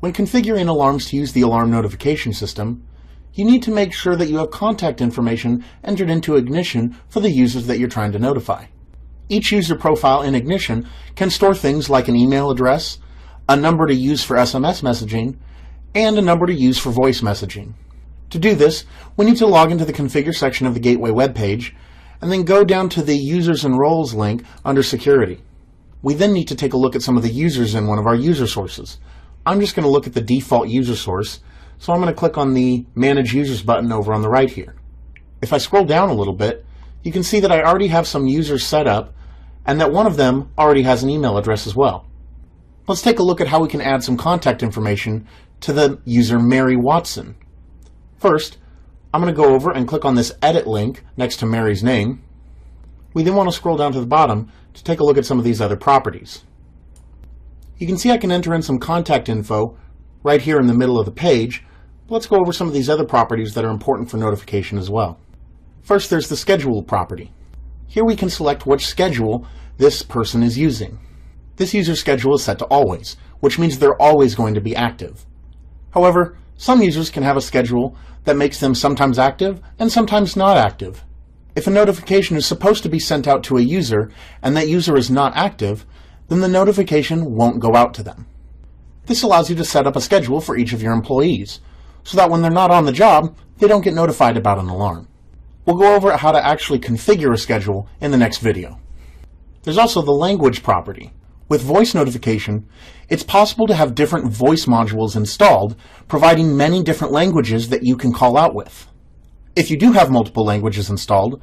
When configuring alarms to use the alarm notification system, you need to make sure that you have contact information entered into Ignition for the users that you're trying to notify. Each user profile in Ignition can store things like an email address, a number to use for SMS messaging, and a number to use for voice messaging. To do this, we need to log into the Configure section of the Gateway webpage, and then go down to the Users and Roles link under Security. We then need to take a look at some of the users in one of our user sources. I'm just going to look at the default user source, so I'm going to click on the Manage Users button over on the right here. If I scroll down a little bit, you can see that I already have some users set up, and that one of them already has an email address as well. Let's take a look at how we can add some contact information to the user Mary Watson. First, I'm going to go over and click on this Edit link next to Mary's name. We then want to scroll down to the bottom to take a look at some of these other properties. You can see I can enter in some contact info right here in the middle of the page. Let's go over some of these other properties that are important for notification as well. First, there's the Schedule property. Here we can select which schedule this person is using. This user's schedule is set to Always, which means they're always going to be active. However, some users can have a schedule that makes them sometimes active and sometimes not active. If a notification is supposed to be sent out to a user and that user is not active, then the notification won't go out to them. This allows you to set up a schedule for each of your employees, so that when they're not on the job, they don't get notified about an alarm. We'll go over how to actually configure a schedule in the next video. There's also the Language property. With voice notification, it's possible to have different voice modules installed, providing many different languages that you can call out with. If you do have multiple languages installed,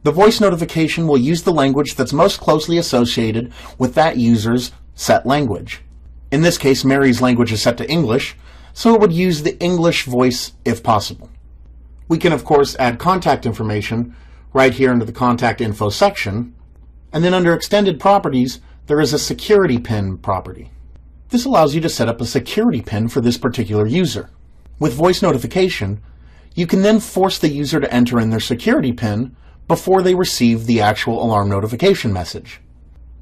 the voice notification will use the language that's most closely associated with that user's set language. In this case, Mary's language is set to English, so it would use the English voice if possible. We can, of course, add contact information right here into the Contact Info section, and then under Extended Properties, there is a Security Pin property. This allows you to set up a security pin for this particular user. With voice notification, you can then force the user to enter in their security pin before they receive the actual alarm notification message.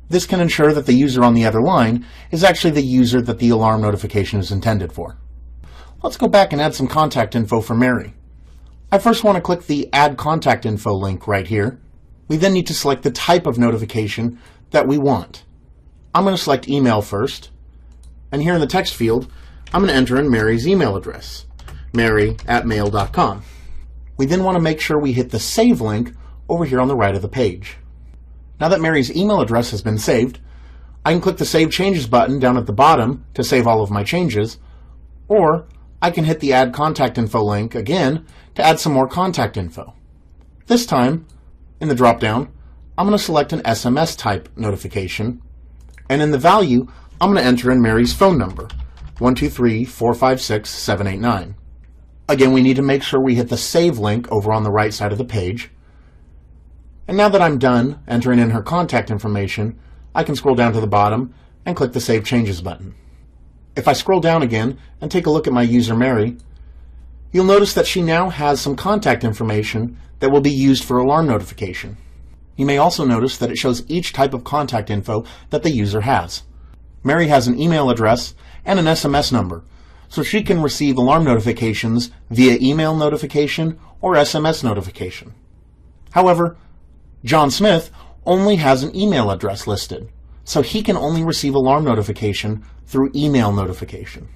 This can ensure that the user on the other line is actually the user that the alarm notification is intended for. Let's go back and add some contact info for Mary. I first want to click the Add Contact Info link right here. We then need to select the type of notification that we want. I'm going to select Email first, and here in the text field, I'm going to enter in Mary's email address, mary@mail.com. We then want to make sure we hit the Save link over here on the right of the page. Now that Mary's email address has been saved, I can click the Save Changes button down at the bottom to save all of my changes, or I can hit the Add Contact Info link again to add some more contact info. This time, in the drop-down, I'm going to select an SMS type notification, and in the value, I'm going to enter in Mary's phone number, 123-456-789. Again, we need to make sure we hit the Save link over on the right side of the page. And now that I'm done entering in her contact information, I can scroll down to the bottom and click the Save Changes button. If I scroll down again and take a look at my user Mary, you'll notice that she now has some contact information that will be used for alarm notification. You may also notice that it shows each type of contact info that the user has. Mary has an email address and an SMS number, so she can receive alarm notifications via email notification or SMS notification. However, John Smith only has an email address listed, so he can only receive alarm notification through email notification.